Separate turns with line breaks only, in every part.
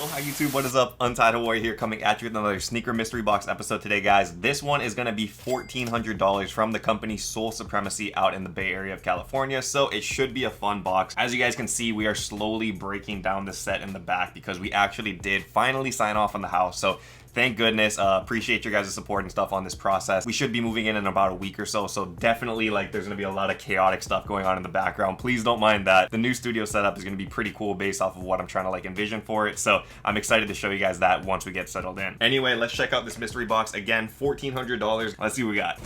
Aloha YouTube, what is up? Untied Hawaii here, coming at you with another sneaker mystery box episode today, guys. This one is going to be $1,400 from the company Soul Supremacy out in the Bay Area of California, so it should be a fun box. As you guys can see, we are slowly breaking down the set in the back because we actually did finally sign off on the house, so thank goodness. Appreciate your guys' support and stuff on this process. We should be moving in about a week or so, so definitely there's gonna be a lot of chaotic stuff going on in the background. Please don't mind that. The new studio setup is gonna be pretty cool based off of what I'm trying to envision for it, so I'm excited to show you guys that once we get settled in. Anyway, let's check out this mystery box. Again, $1,400. Let's see what we got.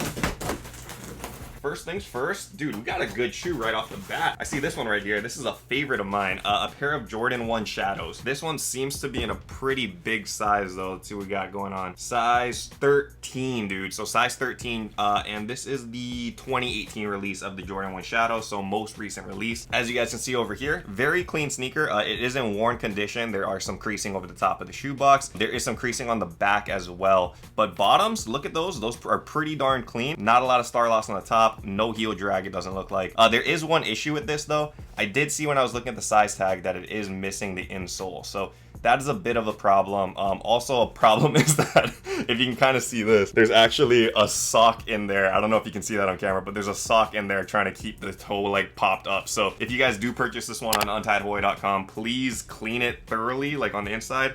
First things first, dude, we got a good shoe right off the bat. I see this one right here. This is a favorite of mine, a pair of Jordan 1 Shadows. This one seems to be in a pretty big size though. Let's see what we got going on. Size 13, dude. So size 13, and this is the 2018 release of the Jordan 1 Shadow, so most recent release. As you guys can see over here, very clean sneaker. It is in worn condition. There are some creasing over the top of the shoe box. There is some creasing on the back as well. But bottoms, look at those. Those are pretty darn clean. Not a lot of star loss on the top. No heel drag, it doesn't look like. There is one issue with this though. I did see when I was looking at the size tag that it is missing the insole, so that is a bit of a problem. Also a problem is that if you can kind of see this, there's actually a sock in there. I don't know if you can see that on camera, but there's a sock in there trying to keep the toe popped up. So if you guys do purchase this one on untiedhawaii.com, please clean it thoroughly, on the inside.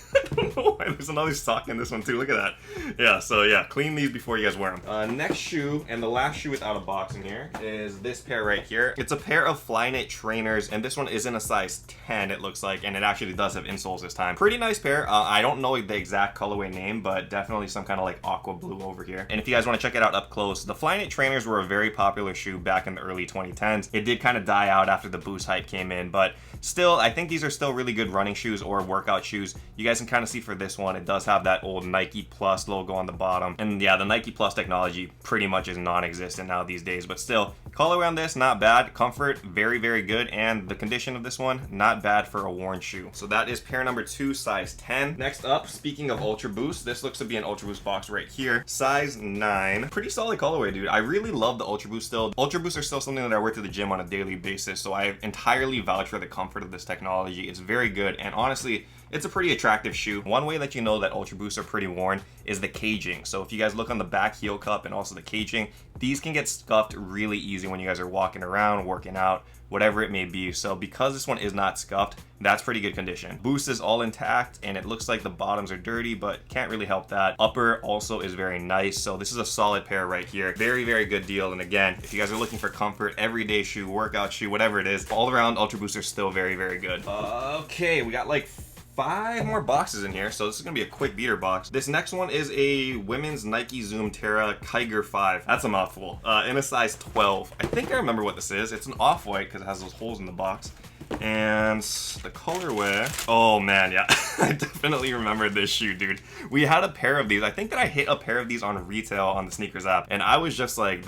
I don't know why there's another sock in this one too. Look at that. Yeah, so yeah, clean these before you guys wear them. Next shoe, and the last shoe without a box in here, is this pair right here. It's a pair of flyknit trainers, and this one is in a size 10, it looks like, and it actually does have insoles this time. Pretty nice pair. I don't know the exact colorway name, but definitely some kind of aqua blue over here. And if you guys want to check it out up close, the flyknit trainers were a very popular shoe back in the early 2010s. It did kind of die out after the Boost hype came in, but still, I think these are still really good running shoes or workout shoes. You guys can kind of see for this one, it does have that old Nike Plus logo on the bottom. And yeah, the Nike Plus technology pretty much is non-existent now these days, but still, colorway on this, not bad. Comfort, very, very good. And the condition of this one, not bad for a worn shoe. So that is pair number 2, size 10. Next up, speaking of Ultra Boost, this looks to be an Ultra Boost box right here. Size 9. Pretty solid colorway, dude. I really love the Ultra Boost still. Ultra Boosts are still something that I wear to the gym on a daily basis, so I entirely vouch for the comfort of this technology. It's very good, and honestly, it's a pretty attractive shoe. One way that you know that Ultra Boosts are pretty worn is the caging. So if you guys look on the back heel cup and also the caging, these can get scuffed really easy when you guys are walking around, working out, whatever it may be. So because this one is not scuffed, that's pretty good condition. Boost is all intact, and it looks like the bottoms are dirty, but can't really help that. Upper also is very nice, so this is a solid pair right here. Very, very good deal. And again, if you guys are looking for comfort, everyday shoe, workout shoe, whatever it is, all around Ultra Boosts are still very, very good. Okay, we got 5 more boxes in here, so this is gonna be a quick beater box. This next one is a women's Nike Zoom Terra Kiger 5. That's a mouthful. In a size 12. I think I remember what this is. It's an off-white because it has those holes in the box. And the colorway, oh man, yeah. I definitely remember this shoe, dude. We had a pair of these. I think that I hit a pair of these on retail on the sneakers app, and I was just like,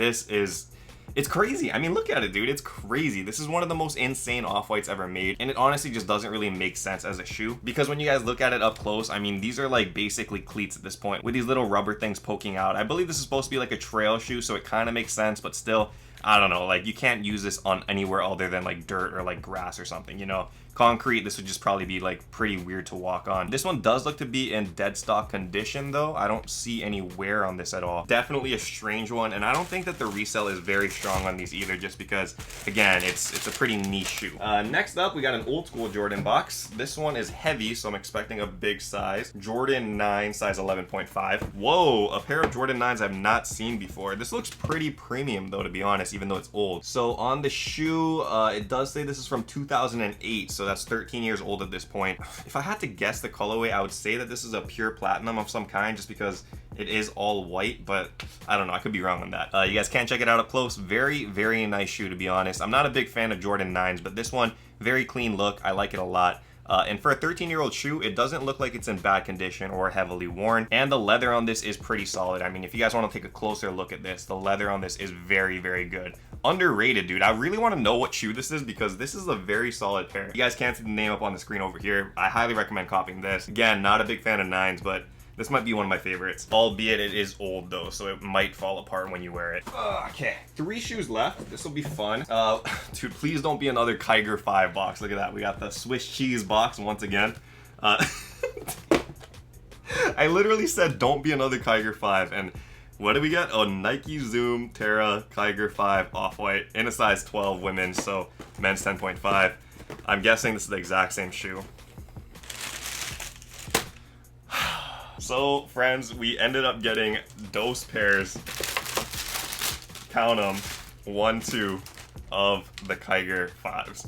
it's crazy. I mean, look at it, dude. It's crazy. This is one of the most insane off-whites ever made, and it honestly just doesn't really make sense as a shoe, because when you guys look at it up close, I mean, these are basically cleats at this point with these little rubber things poking out. I believe this is supposed to be a trail shoe, so it kind of makes sense, but still, I don't know, you can't use this on anywhere other than dirt or grass or something, you know? Concrete, this would just probably be pretty weird to walk on. This one does look to be in dead stock condition though. I don't see any wear on this at all. Definitely a strange one, and I don't think that the resell is very strong on these either, just because, again, it's a pretty niche shoe. Next up, we got an old school Jordan box. This one is heavy, so I'm expecting a big size. Jordan 9, size 11.5. Whoa, a pair of Jordan 9s I've not seen before. This looks pretty premium though, to be honest, even though it's old. So on the shoe, it does say this is from 2008, so that's 13 years old at this point. If I had to guess the colorway, I would say that this is a pure platinum of some kind, just because it is all white, but I don't know, I could be wrong on that. You guys can check it out up close. Very, very nice shoe, to be honest. I'm not a big fan of Jordan 9s, but this one, very clean look. I like it a lot. And for a 13-year-old shoe, it doesn't look like it's in bad condition or heavily worn. And the leather on this is pretty solid. I mean, if you guys want to take a closer look at this, the leather on this is very, very good. Underrated, dude. I really want to know what shoe this is, because this is a very solid pair. You guys can't see the name up on the screen over here. I highly recommend copying this. Again, not a big fan of 9s, but This might be one of my favorites, albeit it is old though, so it might fall apart when you wear it. Okay, 3 shoes left. This will be fun. Dude, please don't be another Kiger 5 box. Look at that. We got the Swiss cheese box once again. I literally said don't be another Kiger 5, and what do we get? Oh, Nike Zoom Terra Kiger 5 Off-White in a size 12 women, so men's 10.5. I'm guessing this is the exact same shoe. So, friends, we ended up getting those pairs, count them, 1, 2, of the Kiger 5s.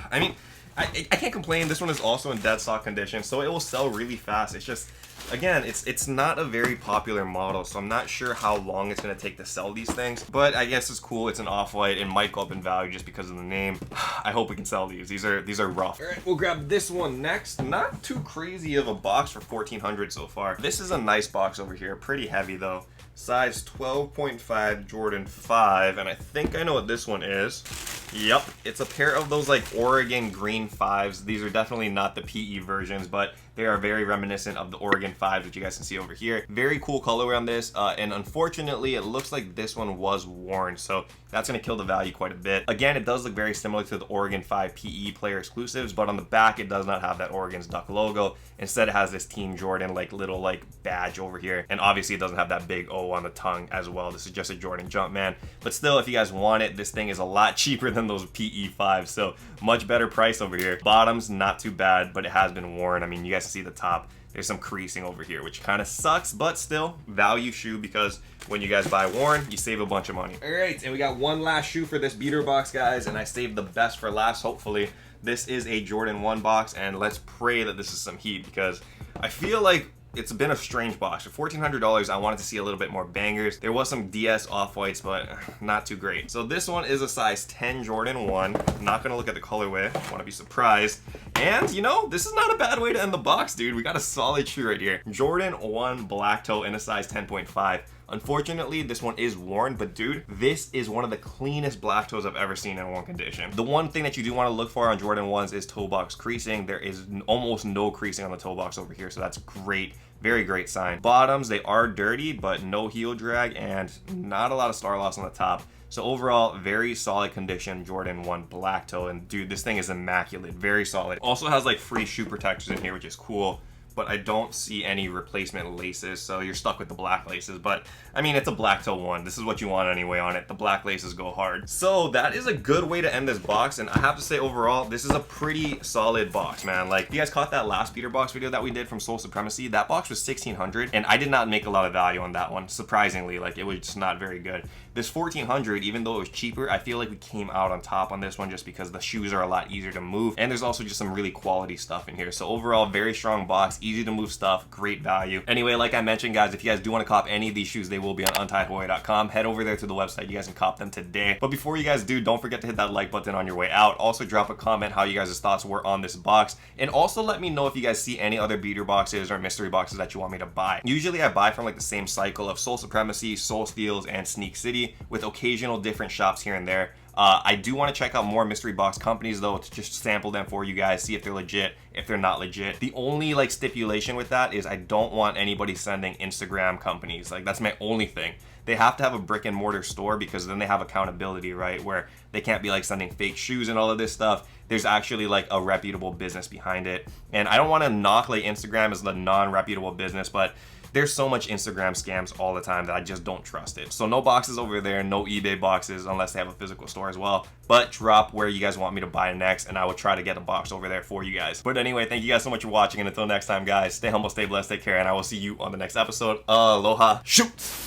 I mean, I can't complain. This one is also in dead stock condition, so it will sell really fast. It's just, again, it's not a very popular model, so I'm not sure how long it's going to take to sell these things. But I guess it's cool. It's an Off-White. It might go up in value just because of the name. I hope we can sell these. These are rough. All right, we'll grab this one next. Not too crazy of a box for $1,400 so far. This is a nice box over here. Pretty heavy though. Size 12.5 Jordan 5, and I think I know what this one is. Yep, it's a pair of those like Oregon green 5s. These are definitely not the PE versions, but they are very reminiscent of the Oregon 5s, which you guys can see over here. Very cool colorway on this, and unfortunately, it looks like this one was worn, so that's going to kill the value quite a bit. Again, it does look very similar to the Oregon 5 PE player exclusives, but on the back, it does not have that Oregon's Duck logo. Instead, it has this Team Jordan like little like badge over here, and obviously, it doesn't have that big O on the tongue as well. This is just a Jordan Jumpman, but still, if you guys want it, this thing is a lot cheaper than those PE 5s, so much better price over here. Bottoms, not too bad, but it has been worn. I mean, you guys can see the top. There's some creasing over here, which kind of sucks, but still, value shoe, because when you guys buy worn, you save a bunch of money. All right, and we got one last shoe for this beater box, guys, and I saved the best for last, hopefully. This is a Jordan 1 box, and let's pray that this is some heat, because I feel like it's been a strange box. For $1,400, I wanted to see a little bit more bangers. There was some DS Off-Whites, but not too great. So this one is a size 10 Jordan 1. I'm not gonna look at the colorway. I wanna be surprised. And, you know, this is not a bad way to end the box, dude. We got a solid shoe right here. Jordan 1 black toe in a size 10.5. Unfortunately, this one is worn, but dude, this is one of the cleanest black toes I've ever seen in worn condition. The one thing that you do want to look for on Jordan 1s is toe box creasing. There is almost no creasing on the toe box over here, so that's great. Very great sign. Bottoms, they are dirty, but no heel drag and not a lot of star loss on the top. So overall, very solid condition Jordan 1 black toe, and dude, this thing is immaculate, very solid. Also has like free shoe protectors in here, which is cool, but I don't see any replacement laces, so you're stuck with the black laces. But I mean, it's a black toe one. This is what you want anyway on it. The black laces go hard. So that is a good way to end this box, and I have to say overall, this is a pretty solid box, man. Like, you guys caught that last beater box video that we did from Soul Supremacy? That box was $1,600, and I did not make a lot of value on that one, surprisingly. Like, it was just not very good. This $1,400, even though it was cheaper, I feel like we came out on top on this one just because the shoes are a lot easier to move, and there's also just some really quality stuff in here. So overall, very strong box, easy to move stuff, great value. Anyway, like I mentioned, guys, if you guys do want to cop any of these shoes, they will be on untiedhawaii.com. Head over there to the website. You guys can cop them today. But before you guys do, don't forget to hit that like button on your way out. Also, drop a comment how you guys' thoughts were on this box, and also let me know if you guys see any other beater boxes or mystery boxes that you want me to buy. Usually, I buy from like the same cycle of Soul Supremacy, Soul Steals, and Sneak City, with occasional different shops here and there. I do want to check out more mystery box companies though, to just sample them for you guys, see if they're legit, if they're not legit. The only like stipulation with that is I don't want anybody sending Instagram companies. Like, that's my only thing. They have to have a brick and mortar store, because then they have accountability, right? Where they can't be like sending fake shoes and all of this stuff. There's actually like a reputable business behind it. And I don't want to knock like Instagram as the non-reputable business, but there's so much Instagram scams all the time that I just don't trust it. So no boxes over there, no eBay boxes unless they have a physical store as well. But drop where you guys want me to buy next, and I will try to get a box over there for you guys. But anyway, thank you guys so much for watching, and until next time, guys, stay humble, stay blessed, take care, and I will see you on the next episode. Aloha. Shoot!